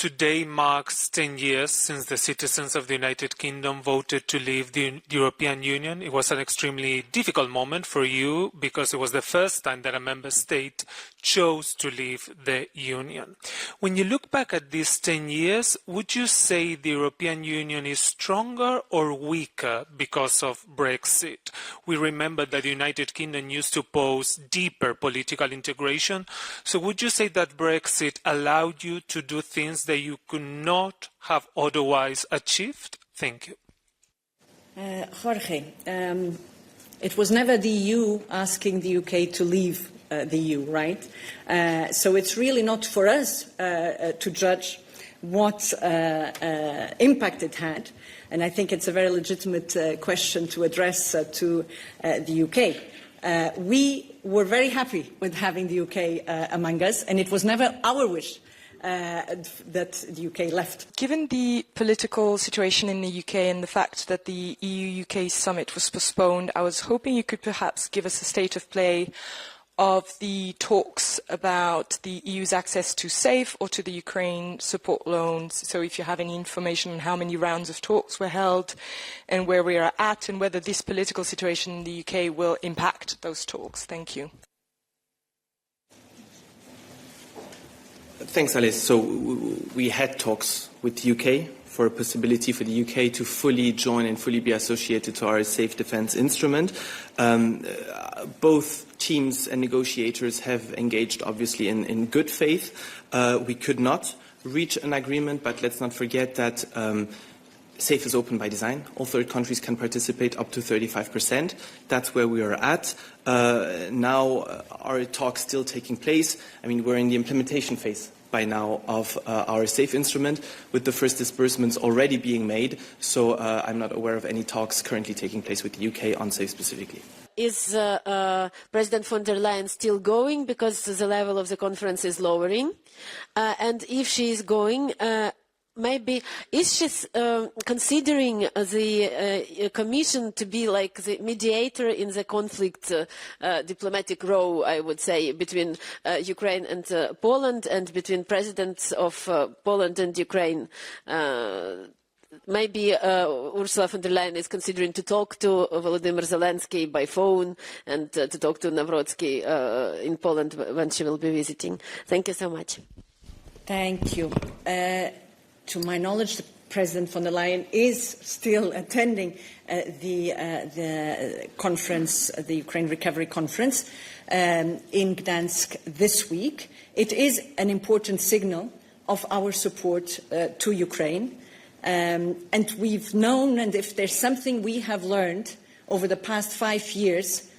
Today marks 10 years since the citizens of the United Kingdom voted to leave the European Union. It was an extremely difficult moment for you because it was the first time that a member state chose to leave the Union. When you look back at these 10 years, would you say the European Union is stronger or weaker because of Brexit? We remember that the United Kingdom used to pose deeper political integration. So would you say that Brexit allowed you to do things that you could not have otherwise achieved? Thank you. Jorge, it was never the EU asking the UK to leave the EU, right? So it's really not for us to judge what impact it had. And I think it's a very legitimate question to address to the UK. We were very happy with having the UK among us, and it was never our wish that the UK left. Given the political situation in the UK and the fact that the EU-UK summit was postponed, I was hoping you could perhaps give us a state of play of the talks about the EU's access to SAFE or to the Ukraine support loans. So if you have any information on how many rounds of talks were held and where we are at and whether this political situation in the UK will impact those talks. Thank you. Thanks, Alice. So we had talks with the UK for a possibility for the UK to fully join and fully be associated to our safe defence instrument. Both teams and negotiators have engaged, obviously, in good faith. We could not reach an agreement, but let's not forget that SAFE is open by design. All third countries can participate up to 35%. That's where we are at. Now, our talks still taking place. I mean, we're in the implementation phase by now of our SAFE instrument, with the first disbursements already being made. So I'm not aware of any talks currently taking place with the UK on SAFE specifically. Is President von der Leyen still going because the level of the conference is lowering? And if she is going, maybe is she considering the Commission to be like the mediator in the conflict, diplomatic role, I would say, between Ukraine and Poland and between presidents of Poland and Ukraine? Maybe Ursula von der Leyen is considering to talk to Volodymyr Zelensky by phone and to talk to Nawrocki in Poland when she will be visiting. Thank you so much. Thank you. To my knowledge, President von der Leyen is still attending the conference, the Ukraine Recovery Conference in Gdansk this week. It is an important signal of our support to Ukraine. And we've known, and if there's something we have learned over the past 5 years,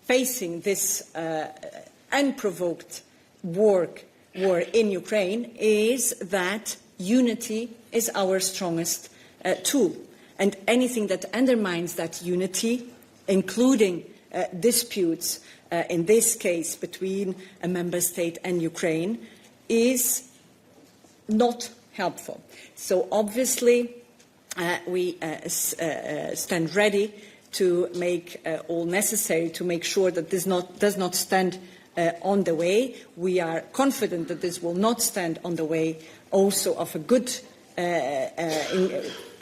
facing this unprovoked war in Ukraine, is that unity is our strongest tool. And anything that undermines that unity, including disputes, in this case between a member state and Ukraine, is not helpful. So obviously we stand ready to make all necessary to make sure that this does not stand on the way. We are confident that this will not stand on the way also of a good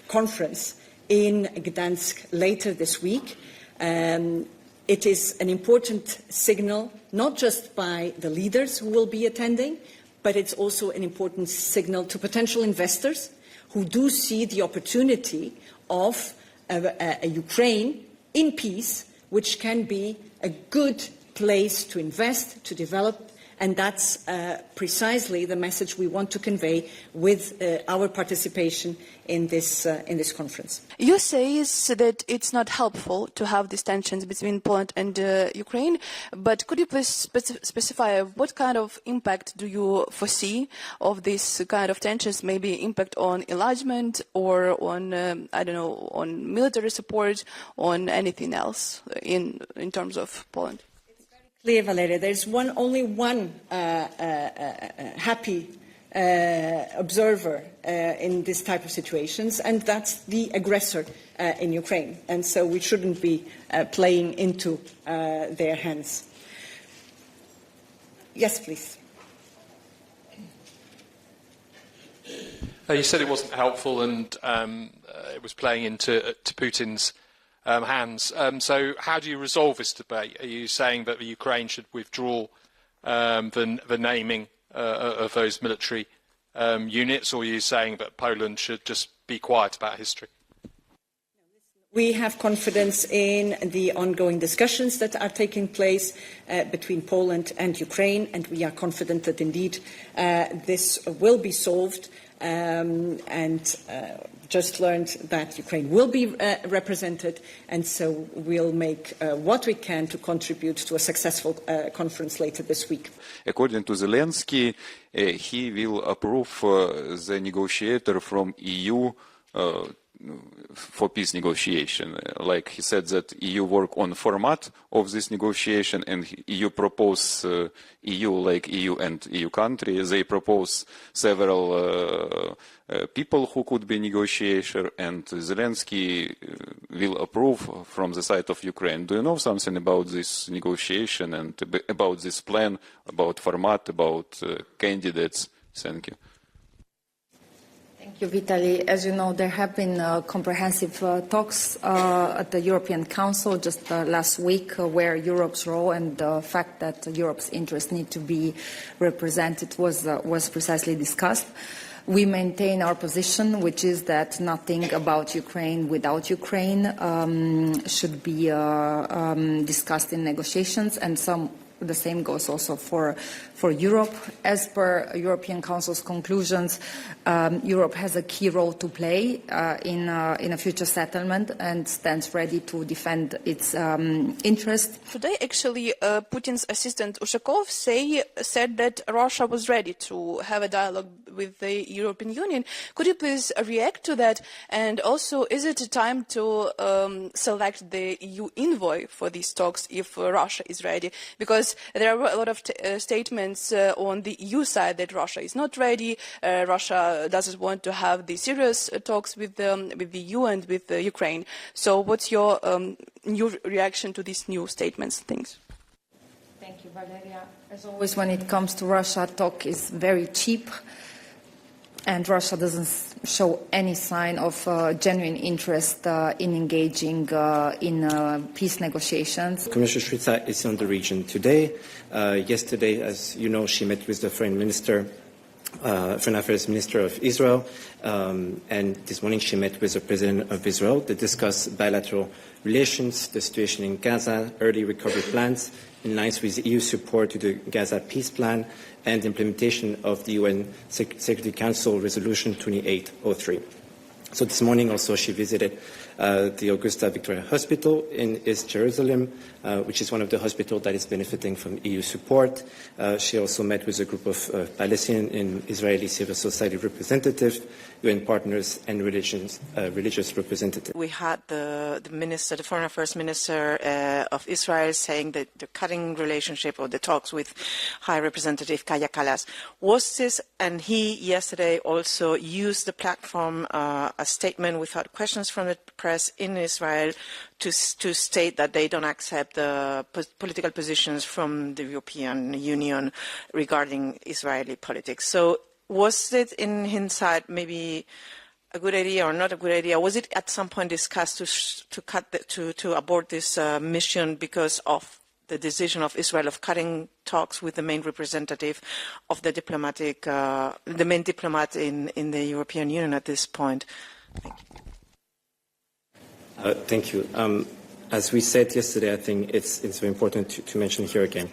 conference in Gdansk later this week. It is an important signal, not just by the leaders who will be attending, but it's also an important signal to potential investors who do see the opportunity of a Ukraine in peace, which can be a good place to invest, to develop, and that's precisely the message we want to convey with our participation in this conference. You say that it's not helpful to have these tensions between Poland and Ukraine, but could you please specify what kind of impact do you foresee of this kind of tensions? Maybe impact on enlargement or on, I don't know, on military support, on anything else in terms of Poland? Clear, Valeria. There's only one happy observer in this type of situations, and that's the aggressor in Ukraine. And so we shouldn't be playing into their hands. Yes, please. You said it wasn't helpful and it was playing into Putin's hands. So how do you resolve this debate? Are you saying that the Ukraine should withdraw the naming of those military units, or are you saying that Poland should just be quiet about history? We have confidence in the ongoing discussions that are taking place between Poland and Ukraine, and we are confident that indeed this will be solved. Just learned that Ukraine will be represented, and so we'll make what we can to contribute to a successful conference later this week. According to Zelensky, he will approve the negotiator from EU for peace negotiation. Like he said that EU work on format of this negotiation, and EU propose EU, like EU and EU countries, they propose several people who could be negotiator, and Zelensky will approve from the side of Ukraine. Do you know something about this negotiation and about this plan, about format, about candidates? Thank you. Thank you, Vitaly. As you know, there have been comprehensive talks at the European Council just last week where Europe's role and the fact that Europe's interests need to be represented was precisely discussed. We maintain our position, which is that nothing about Ukraine without Ukraine should be discussed in negotiations, and the same goes also for Europe. As per European Council's conclusions, Europe has a key role to play in a future settlement and stands ready to defend its interests. Today, actually, Putin's assistant Ushakov said that Russia was ready to have a dialogue with the European Union. Could you please react to that? And also, is it time to select the EU envoy for these talks if Russia is ready? Because there are a lot of statements on the EU side that Russia is not ready. Russia doesn't want to have the serious talks with the EU and with Ukraine. So what's your new reaction to these new statements? Thanks. Thank you, Valeria. As always, when it comes to Russia, talk is very cheap, and Russia doesn't show any sign of genuine interest in engaging in peace negotiations. Commissioner Svyrydenko is in the region today. Yesterday, as you know, she met with the Foreign Affairs Minister of Israel, and this morning she met with the President of Israel to discuss bilateral relations, the situation in Gaza, early recovery plans, in line with EU support to the Gaza peace plan, and implementation of the UN Security Council Resolution 2803. So this morning also she visited the Augusta Victoria Hospital in East Jerusalem, which is one of the hospitals that is benefiting from EU support. She also met with a group of Palestinian and Israeli civil society representatives, UN partners, and religious representatives. We had the Foreign Affairs Minister of Israel saying that the cutting relationship or the talks with High Representative Kaya Kallas. Was this, and he yesterday also used the platform, a statement without questions from the press in Israel to state that they don't accept the political positions from the European Union regarding Israeli politics. So was it in hindsight maybe a good idea or not a good idea? Was it at some point discussed to abort this mission because of the decision of Israel of cutting talks with the main representative of the main diplomat in the European Union at this point? Thank you. As we said yesterday, I think it's very important to mention here again.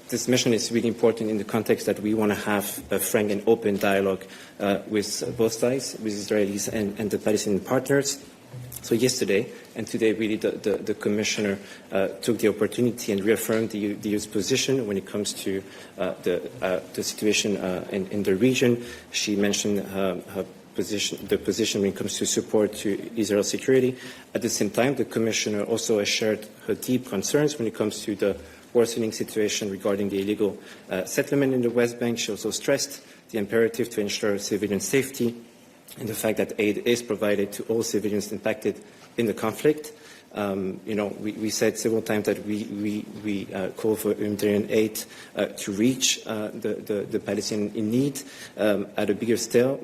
This mission is really important in the context that we want to have a frank and open dialogue with both sides, with Israelis and the Palestinian partners. So yesterday and today, really, the Commissioner took the opportunity and reaffirmed the EU's position when it comes to the situation in the region. She mentioned the position when it comes to support to Israel's security. At the same time, the Commissioner also shared her deep concerns when it comes to the worsening situation regarding the illegal settlement in the West Bank. She also stressed the imperative to ensure civilian safety and the fact that aid is provided to all civilians impacted in the conflict. We said several times that we call for humanitarian aid to reach the Palestinians in need at a bigger scale